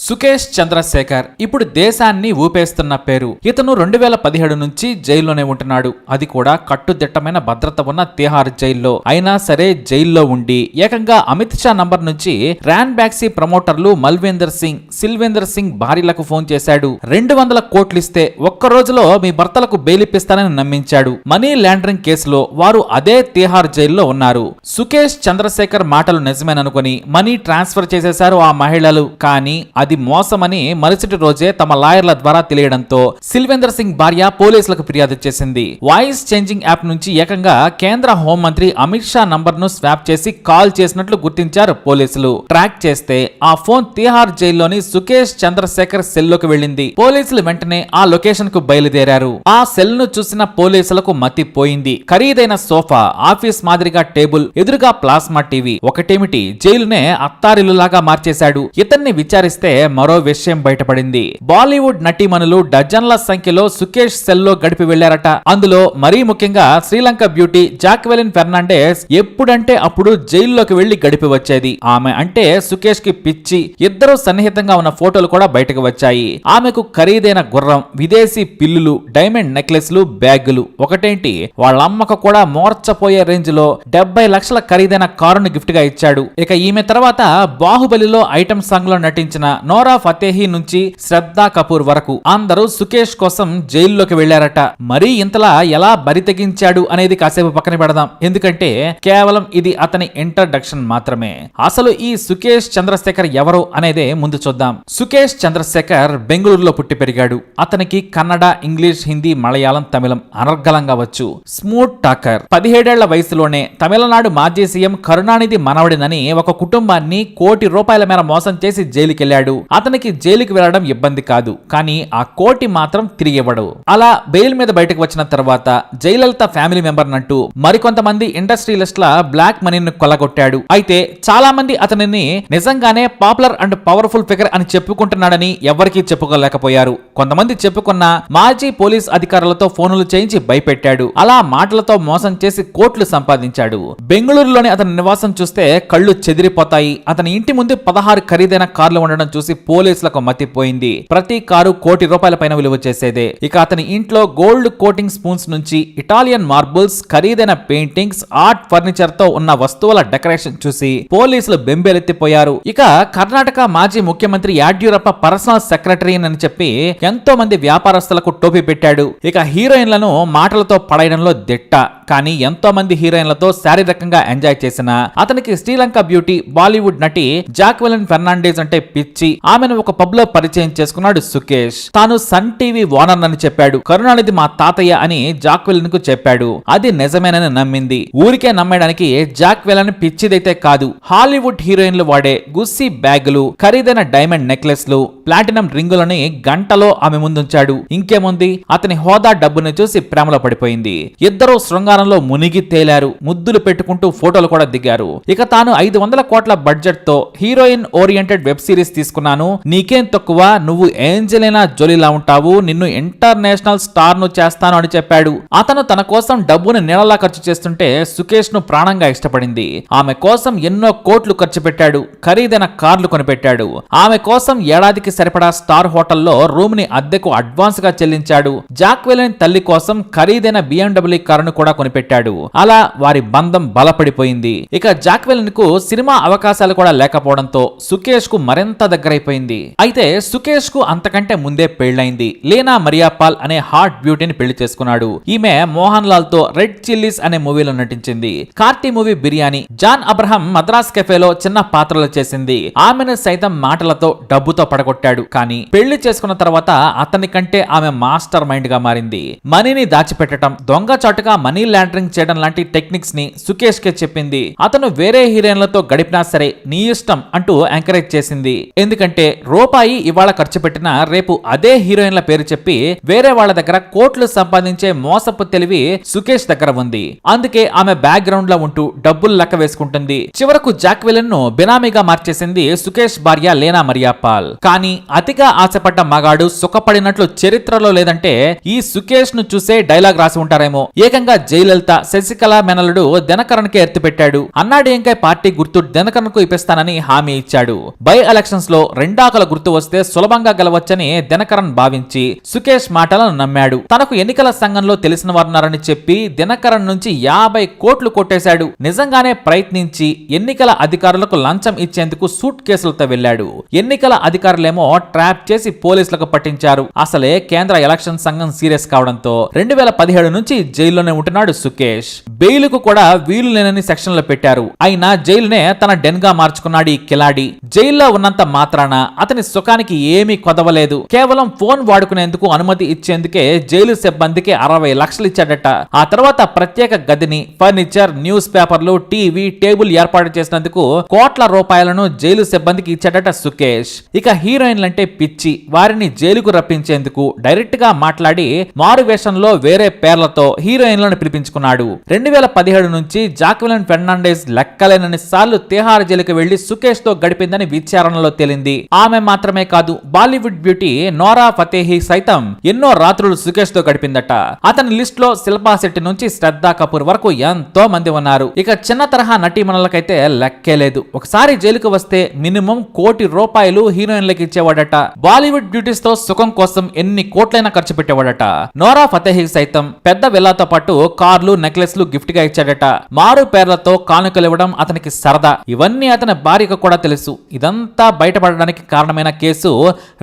సుకేష్ చంద్రశేఖర్ ఇప్పుడు దేశాన్ని ఊపేస్తున్న పేరు. ఇతను 2017 నుంచి జైల్లోనే ఉంటున్నాడు. అది కూడా కట్టుదిట్టమైన భద్రత ఉన్న తిహార్ జైల్లో. అయినా సరే జైల్లో ఉండి ఏకంగా అమిత్ షా నంబర్ నుంచి ర్యాన్ బ్యాక్సీ ప్రమోటర్లు మల్వేందర్ సింగ్, సిల్వేందర్ సింగ్ భార్యలకు ఫోన్ చేశాడు. 200 కోట్లు ఇస్తే ఒక్క రోజులో మీ భర్తలకు బెయిల్ ఇప్పిస్తానని నమ్మించాడు. మనీ లాండరింగ్ కేసులో వారు అదే తిహార్ జైల్లో ఉన్నారు. సుకేష్ చంద్రశేఖర్ మాటలు నిజమేననుకుని మనీ ట్రాన్స్ఫర్ చేసేశారు ఆ మహిళలు. కానీ అది మోసమని మరుసటి రోజే తమ లాయర్ల ద్వారా తెలియడంతో సిల్వేందర్ సింగ్ భార్య పోలీసులకు ఫిర్యాదు చేసింది. వాయిస్ చేంజింగ్ యాప్ నుంచి ఏకంగా కేంద్ర హోంమంత్రి అమిత్ షా నంబర్ ను స్వాప్ చేసి కాల్ చేసినట్లు గుర్తించారు పోలీసులు. ట్రాక్ చేస్తే ఆ ఫోన్ తిహార్ జైల్లోని సుకేష్ చంద్రశేఖర్ సెల్ లోకి వెళ్ళింది. పోలీసులు వెంటనే ఆ లొకేషన్ కు బయలుదేరారు. ఆ సెల్ ను చూసిన పోలీసులకు మతిపోయింది. ఖరీదైన సోఫా, ఆఫీస్ మాదిరిగా టేబుల్, ఎదురుగా ప్లాస్మా టీవీ. ఒకటేమిటి, జైలునే అత్తారిల్లులాగా మార్చేశాడు. ఇతన్ని విచారిస్తే మరో విషయం బయటపడింది. బాలీవుడ్ నటీమణులు డజన్ల సంఖ్యలో సుకేష్ సెల్లో గడిపి వెళ్లారట. అందులో మరీ ముఖ్యంగా శ్రీలంక బ్యూటీ జాక్వెలిన్ ఫెర్నాండెస్ ఎప్పుడంటే అప్పుడు జైల్లోకి వెళ్లి గడిపి వచ్చేది. ఆమె అంటే సుకేష్ కి పిచ్చి. ఇద్దరు సన్నిహితంగా ఉన్న ఫోటోలు కూడా బయటకు వచ్చాయి. ఆమెకు ఖరీదైన గుర్రం, విదేశీ పిల్లులు, డైమండ్ నెక్లెస్లు, బ్యాగులు. ఒకటేంటి, వాళ్ళమ్మకు కూడా మోర్చపోయే రేంజ్ లో 70 లక్షల ఖరీదైన కారును గిఫ్ట్ గా ఇచ్చాడు. ఇక ఈమె తర్వాత బాహుబలిలో ఐటమ్ సాంగ్ లో నటించిన నోరా ఫతేహి నుంచి శ్రద్ధా కపూర్ వరకు అందరూ సుకేష్ కోసం జైల్లోకి వెళ్లారట. మరీ ఇంతలా ఎలా బరి తెగించాడు అనేది కాసేపు పక్కన పెడదాం. ఎందుకంటే కేవలం ఇది అతని ఇంట్రడక్షన్ మాత్రమే. అసలు ఈ సుకేష్ చంద్రశేఖర్ ఎవరు అనేదే ముందు చూద్దాం. సుకేష్ చంద్రశేఖర్ బెంగళూరులో పుట్టి పెరిగాడు. అతనికి కన్నడ, ఇంగ్లీష్, హిందీ, మలయాళం, తమిళం అనర్గళంగా వచ్చు. Smooth talker. 17 ఏళ్ల వయసులోనే తమిళనాడు మాజీ సీఎం కరుణానిధి మనవడినని ఒక కుటుంబాన్ని ₹1 కోటి మేర మోసం చేసి జైలుకెళ్లాడు. అతనికి జైలుకి వెళ్లడం ఇబ్బంది కాదు, కానీ ఆ కోటి మాత్రం తిరిగి ఇవ్వడు. అలా బెయిల్ మీద బయటకు వచ్చిన తర్వాత జయలలిత ఫ్యామిలీ మెంబర్ నంటూ మరికొంతమంది ఇండస్ట్రియలిస్ట్ల బ్లాక్ మనీని కొల్లగొట్టాడు. అయితే చాలా మంది అతనిని నిజంగానే పాపులర్ అండ్ పవర్ఫుల్ ఫిగర్ అని చెప్పుకుంటున్నాడని ఎవరికీ చెప్పుకోలేకపోయారు. కొంతమంది చెప్పుకున్న మాజీ పోలీస్ అధికారులతో ఫోన్లు చేయించి భయపెట్టాడు. అలా మాటలతో మోసం చేసి కోట్లు సంపాదించాడు. బెంగళూరులోని అతని నివాసం చూస్తే కళ్ళు చెదిరిపోతాయి. అతని ఇంటి ముందు 16 ఖరీదైన కార్లు ఉండడం చూసి పోలీసులకు మతిపోయింది. ప్రతి కారు ₹1 కోటి పైన విలువ చేసేదే. ఇక అతని ఇంట్లో గోల్డ్ కోటింగ్ స్పూన్స్ నుంచి ఇటాలియన్ మార్బుల్స్, ఖరీదైన పెయింటింగ్స్, ఆర్ట్ ఫర్నిచర్ తో ఉన్న వస్తువుల డెకరేషన్ చూసి పోలీసులు బెంబేలెత్తిపోయారు. ఇక కర్ణాటక మాజీ ముఖ్యమంత్రి యాడ్యూరప్ప పర్సనల్ సెక్రటరీ అని చెప్పి ఎంతో మంది వ్యాపారస్తులకు టోపీ పెట్టాడు. ఇక హీరోయిన్లను మాటలతో పడేయడంలో దిట్ట. కానీ ఎంతో మంది హీరోయిన్లతో శారీరకంగా ఎంజాయ్ చేసిన అతనికి శ్రీలంక బ్యూటీ, బాలీవుడ్ నటి జాక్వెలిన్ ఫెర్నాండెస్ అంటే పిచ్చి. ఆమెను ఒక పబ్ లో పరిచయం చేసుకున్నాడు సుకేష్. తాను సన్ టీవీ ఓనర్ అని చెప్పాడు. కరుణానిధి మా తాతయ్య అని జాక్వెలిన్ కు చెప్పాడు. అది నిజమేనని నమ్మింది. ఊరికే నమ్మడానికి జాక్వెలిన్ పిచ్చిదైతే కాదు. హాలీవుడ్ హీరోయిన్లు వాడే గుస్సీ బ్యాగులు, ఖరీదైన డైమండ్ నెక్లెస్లు, ప్లాటినం రింగులని గంటలో ఆమె ముందుంచాడు. ఇంకేముంది, అతని హోదా, డబ్బుని చూసి ప్రేమలో పడిపోయింది. ఇద్దరు శృంగారంలో మునిగి తేలారు. ముద్దులు పెట్టుకుంటూ ఫోటోలు కూడా దిగారు. ఇక తాను 500 కోట్ల బడ్జెట్ తో హీరోయిన్ ఓరియంటెడ్ వెబ్ సిరీస్ తీసుకున్నాను, నీకేం తక్కువ, నువ్వు ఏంజెలినా జోలీలా ఉంటావు, నిన్ను ఇంటర్నేషనల్ స్టార్ ను చేస్తాను అని చెప్పాడు. అతను తన కోసం డబ్బును నీళ్ళలా ఖర్చు చేస్తుంటే సుకేష్ ను ప్రాణంగా ఇష్టపడింది. ఆమె కోసం ఎన్నో కోట్లు ఖర్చు పెట్టాడు. ఖరీదైన కార్లు కొనిపెట్టాడు. ఆమె కోసం ఏడాదికి సరిపడా స్టార్ హోటల్లో రూమ్ ని అద్దెకు అడ్వాన్స్ గా చెల్లించాడు. జాక్వెలిన్ తల్లి కోసం ఖరీదైన BMW కారును కూడా కొనిపెట్టాడు. అలా వారి బంధం బలపడిపోయింది. ఇక జాక్వెలిన్ కు సినిమా అవకాశాలు కూడా లేకపోవడంతో సుకేష్ కు మరింత దగ్గరైపోయింది. అయితే సుకేష్ కు అంతకంటే ముందే పెళ్లైంది. లేనా మరియాపాల్ అనే హాట్ బ్యూటీని పెళ్లి చేసుకున్నాడు. ఈమె మోహన్ లాల్ తో రెడ్ చిల్లీస్ అనే మూవీలో నటించింది. కార్తీ మూవీ బిర్యానీ, జాన్ అబ్రహం మద్రాస్ కెఫేలో చిన్న పాత్రలు చేసింది. ఆమెను సైతం మాటలతో, డబ్బుతో పడగొట్టాడు. కానీ పెళ్లి చేసుకున్న తర్వాత అతని కంటే ఆమె మాస్టర్ మైండ్ గా మారింది. మనీని దాచిపెట్టడం, దొంగచాటుగా మనీ లాండరింగ్ చేయడం లాంటి టెక్నిక్స్ ని సుకేష్ కే చెప్పింది. అతను వేరే హీరోయిన్లతో గడిపినా సరే నీ ఇష్టం అంటూ ఎంకరేజ్ చేసింది. ఎందుకంటే రూపాయి ఇవాళ ఖర్చు పెట్టినా రేపు అదే హీరోయిన్ల పేరు చెప్పి వేరే వాళ్ళ దగ్గర కోట్లు సంపాదించే మోసపు తెలివి సుకేష్ దగ్గర ఉంది. అందుకే ఆమె బ్యాక్గ్రౌండ్ లో ఉంటూ డబ్బులు లెక్క వేసుకుంటుంది. చివరకు జాక్వెలిన్ ను బినామీగా మార్చేసింది సుకేష్ భార్య లేనా మరియాపాల్. కానీ కానీ అతిగా ఆశపడ్డ మగాడు సుఖపడినట్లు చరిత్రలో లేదంటే ఈ సుకేష్ ను చూసే డైలాగ్ రాసి ఉంటారేమో. ఏకంగా జయలలిత, శశికళ మెనలుడు దినకరన్ కి ఎత్తిపెట్టాడు. అన్నాడీఎంకే పార్టీ గుర్తు దినకరన్ కు ఇప్పిస్తానని హామీ ఇచ్చాడు. బై ఎలక్షన్స్ లో రెండాకల గుర్తు వస్తే సులభంగా గెలవచ్చని దినకరన్ భావించి సుకేష్ మాటలను నమ్మాడు. తనకు ఎన్నికల సంఘంలో తెలిసిన వారున్నారని చెప్పి దినకరన్ నుంచి 50 కోట్లు కొట్టేశాడు. నిజంగానే ప్రయత్నించి ఎన్నికల అధికారులకు లంచం ఇచ్చేందుకు సూట్ కేసులతో వెళ్లాడు. ఎన్నికల అధికారులేమో ట్రాప్ చేసి పోలీసులకు పట్టించారు. అసలే కేంద్ర ఎలక్షన్ సంఘం సీరియస్ కావడంతో 2017 నుంచి జైల్లోనే ఉంటున్నాడు సుకేష్. బెయిల్ కు కూడా వీలు లేనని సెక్షన్లు పెట్టారు. అయినా జైలునే తన డెన్ గా మార్చుకున్నాడు ఈ కిలాడి. జైల్లో ఉన్నంత మాత్రాన అతని సుఖానికి ఏమీ కొదవలేదు. కేవలం ఫోన్ వాడుకునేందుకు అనుమతి ఇచ్చేందుకే జైలు సిబ్బందికి 60 లక్షలు ఇచ్చాడట. ఆ తర్వాత ప్రత్యేక గదిని, ఫర్నిచర్, న్యూస్ పేపర్లు, టీవీ, టేబుల్ ఏర్పాటు చేసినందుకు కోట్ల రూపాయలను జైలు సిబ్బందికి ఇచ్చాడట సుకేష్. ఇక హీరోయిన్లంటే పిచ్చి. వారిని జైలుకు రప్పించేందుకు డైరెక్ట్ గా మాట్లాడి మారు వేషంలో వేరే పేర్లతో హీరోయిన్లను పిలిపించుకున్నాడు. 2017 నుంచి జాక్వెలిన్ ఫెర్నాండెజ్ లెక్కలేనన్ని సార్లు తిహార్ జైలుకు వెళ్లి సుకేష్ తో గడిపిందని విచారణలో తేలింది. ఆమె మాత్రమే కాదు, బాలీవుడ్ బ్యూటీ నోరా ఫతేహి సైతం ఎన్నో రాత్రులు సుకేష్ తో గడిపిందట. అతని లిస్ట్ లో శిల్పా శెట్టి నుంచి శ్రద్ధా కపూర్ వరకు ఎంతో మంది ఉన్నారు. ఇక చిన్న తరహా నటీమణులకైతే లెక్కే లేదు. ఒకసారి జైలుకు వస్తే మినిమం ₹1 కోటి హీరోయిన్లకు ఇచ్చేవాడట. బాలీవుడ్ బ్యూటీస్ తో సుఖం కోసం ఎన్ని కోట్లైనా ఖర్చు పెట్టేవాడట. నోరా ఫతేహి సైతం పెద్ద విల్లాతో పాటు కార్లు, నెక్లెస్లు గిఫ్ట్ గా ఇచ్చాడట. మారు పేర్లతో కానుకలు ఇవ్వడం అతనికి సరదా. ఇవన్నీ అతని భార్యకు కూడా తెలుసు. ఇదంతా బయటపడడానికి కారణమైన కేసు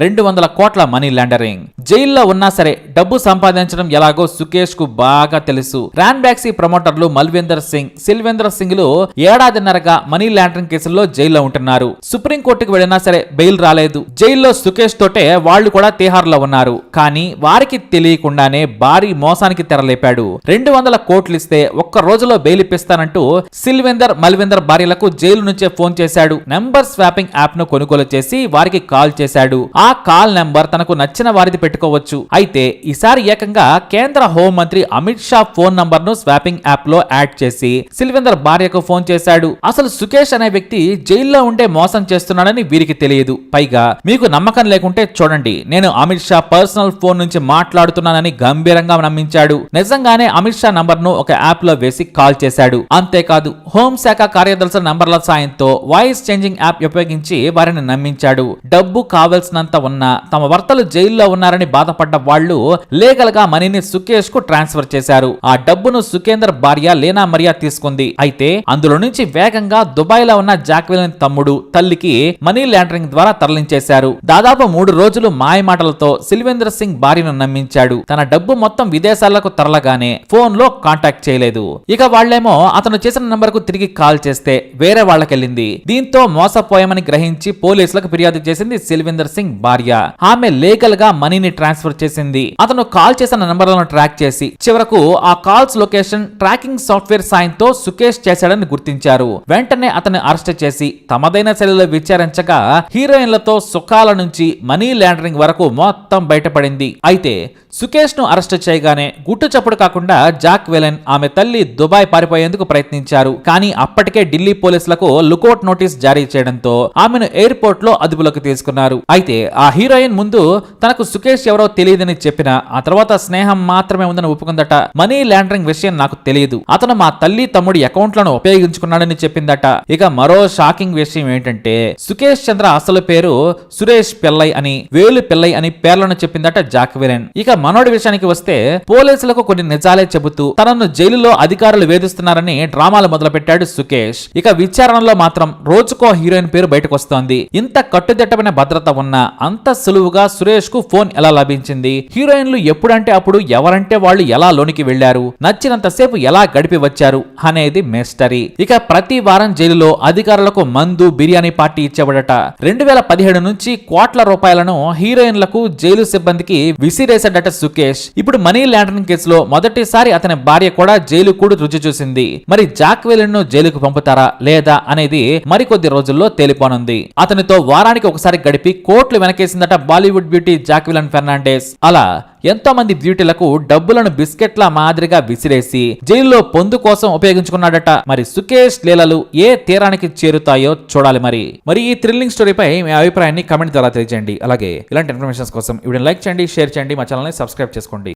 200 కోట్ల మనీ లాండరింగ్. జైల్లో ఉన్నా సరే డబ్బు సంపాదించడం ఎలాగో సుకేష్ కు బాగా తెలుసు. రాన్ బ్యాక్సీ ప్రమోటర్లు మల్విందర్ సింగ్, సిల్వేంద్ర సింగ్ లు ఏడాదిన్నరగా మనీ లాండరింగ్ కేసుల్లో జైల్లో ఉంటున్నారు. సుప్రీం కోర్టుకు వెళ్ళినా సరే బెయిల్ రాలేదు. జైల్లో సుకేష్ తోటే వాళ్లు కూడా తిహార్ లో ఉన్నారు. కానీ వారికి తెలియకుండానే భారీ మోసానికి తెరలేపాడు. 200 కోట్లు ఇస్తే ఒక్క రోజులో బెయిల్ ఇప్పిస్తానంటూ సిల్వేందర్, మల్విందర్ భార్యలకు జైలు నుంచే ఫోన్ చేశాడు. నెంబర్ స్వాపింగ్ యాప్ ను కొనుగోలు చేసి వారికి కాల్ చేశాడు. ఆ కాల్ నెంబర్ తనకు నచ్చిన వారిది పెట్టుకోవచ్చు. అయితే ఈసారి ఏకంగా కేంద్ర హోంమంత్రి అమిత్ షా ఫోన్ నంబర్ ను స్వాపింగ్ యాప్ లో యాడ్ చేసి సిల్వేందర్ భార్యకు ఫోన్ చేశాడు. అసలు సుకేష్ అనే వ్యక్తి జైల్లో ఉండే మోసం చేస్తున్నాడని వీరికి తెలియదు. పైగా మీకు నమ్మకం లేకుంటే చూడండి, నేను అమిత్ షా పర్సనల్ ఫోన్ నుంచి మాట్లాడుతున్నానని గంభీరంగా నమ్మించాడు. నిజంగానే అమిత్ షా నంబర్ ను ఒక యాప్ లో వేసి కాల్ చేశాడు. అంతేకాదు, హోంశాఖ కార్యదర్శి నంబర్ల సాయంతో వాయిస్ చేంజింగ్ యాప్ ఉపయోగించి వారిని నమ్మించాడు. డబ్బు కావలసినంత ఉన్నా తమ భర్తలు జైల్లో ఉన్నారని బాధపడ్డ వాళ్లు లీగల్ గా మనీని సుకేష్ కు ట్రాన్స్ఫర్ చేశారు. ఆ డబ్బును సుకేందర్ భార్య లేనా మరియా తీసుకుంది. అయితే అందులో నుంచి వేగంగా దుబాయ్ లో ఉన్న జాక్వెలిన్ తమ్ముడు, తల్లికి మనీ లాండరింగ్ ద్వారా తరలించేశారు. దాదాపు 3 రోజులు మాయమాటలతో సిల్వేంద్ర సింగ్ భార్యను నమ్మించాడు. తన డబ్బు మొత్తం విదేశాలకు తరలగానే ఫోన్ లో కాంటాక్ట్ చేయలేదు. ఇక వాళ్లేమో అతను చేసిన నంబర్ కు తిరిగి కాల్ చేస్తే వేరే వాళ్ళకెళ్ళింది. దీంతో మోసపోయామని గ్రహించి పోలీసులకు ఫిర్యాదు చేసింది సిల్వేందర్ సింగ్ భార్య. ఆమె లీగల్ గా మనీని ట్రాన్స్ఫర్ చేసింది. అతను కాల్ చేసిన నంబర్లను ట్రాక్ చేసి చివరకు ఆ కాల్స్ లొకేషన్ ట్రాకింగ్ సాఫ్ట్వేర్ సాయంతో సుకేష్ చేశాడని గుర్తించారు. వెంటనే అతన్ని అరెస్ట్ చేసి తమదైన శైలిలో విచారించగా హీరోయిన్లతో సుఖాల నుంచి మనీ లాండరింగ్ వరకు మొత్తం బయటపడింది. అయితే సుకేష్ ను అరెస్ట్ చేయగానే గుట్టు చప్పుడు కాకుండా జాక్వెలిన్, ఆమె తల్లి దుబాయ్ పారిపోయేందుకు ప్రయత్నించారు. కానీ అప్పటికే ఢిల్లీ పోలీసులకు లుకౌట్ నోటీస్ జారీ చేయడంతో ఆమెను ఎయిర్పోర్ట్ లో అదుపులోకి తీసుకున్నారు. అయితే ఆ హీరోయిన్ ముందు తనకు సుకేష్ ఎవరో తెలియదని చెప్పినా ఆ తర్వాత స్నేహం మాత్రమే ఉందని ఒప్పుకుందట. మనీ లాండరింగ్ విషయం నాకు తెలియదు, అతను మా తల్లి, తమ్ముడి అకౌంట్లను ఉపయోగించుకున్నాడని చెప్పిందట. ఇక మరో షాకింగ్ విషయం ఏంటంటే సుకేష్ చంద్ర అసలు పేరు సురేష్ పిల్లై అని, వేలు పిల్లై అని పేర్లను చెప్పిందట జాక్వెలిన్. ఇక మనోడి విషయానికి వస్తే పోలీసులకు కొన్ని నిజాలే చెబుతూ తనను జైలులో అధికారులు వేధిస్తున్నారని డ్రామాలు మొదలుపెట్టాడు సుకేష్. ఇక విచారణలో మాత్రం రోజుకో హీరోయిన్ పేరు బయటకు వస్తోంది. ఇంత కట్టుదిట్టమైన భద్రత ఉన్నా అంత సులువుగా సురేష్ కు ఫోన్ ఎలా లభించింది? హీరోయిన్లు ఎప్పుడంటే అప్పుడు ఎవరంటే వాళ్ళు ఎలా లోనికి వెళ్లారు? నచ్చినంతసేపు ఎలా గడిపి వచ్చారు అనేది మిస్టరీ. ఇక ప్రతి వారం జైలులో అధికారులకు మందు, బిర్యానీ పార్టీ ఇచ్చేవాడట. 2017 నుంచి కోట్ల రూపాయలను హీరోయిన్లకు, జైలు సిబ్బందికి విసిరేశాడట సుకేష్. ఇప్పుడు మనీ లాండరింగ్ కేసులో మొదటిసారి అతని భార్య కూడా జైలు కూడా రుచి చూసింది. మరి జాక్వెలిన్ ను జైలుకు పంపుతారా లేదా అనేది మరికొద్ది రోజుల్లో తేలిపోనుంది. అతనితో వారానికి ఒకసారి గడిపి కోట్లు వెనకేసిందట బాలీవుడ్ బ్యూటీ జాక్వెలిన్ ఫెర్నాండెజ్. అలా ఎంతో మంది బ్యూటీలకు డబ్బులను బిస్కెట్ల మాదిరిగా విసిరేసి జైల్లో పొందు కోసం ఉపయోగించుకున్నాడట. మరి సుకేష్ లీలలు ఏ తీరానికి చేరుతాయో చూడాలి. మరి ఈ థ్రిల్లింగ్ స్టోరీపై మీ అభిప్రాయాన్ని కమెంట్ ద్వారా తెలియజేయండి. అలాగే ఇలాంటి ఇన్ఫర్మేషన్స్ కోసం వీడియోని లైక్ చేయండి, షేర్ చేయండి, మా ఛానల్ని సబ్స్క్రైబ్ చేసుకోండి.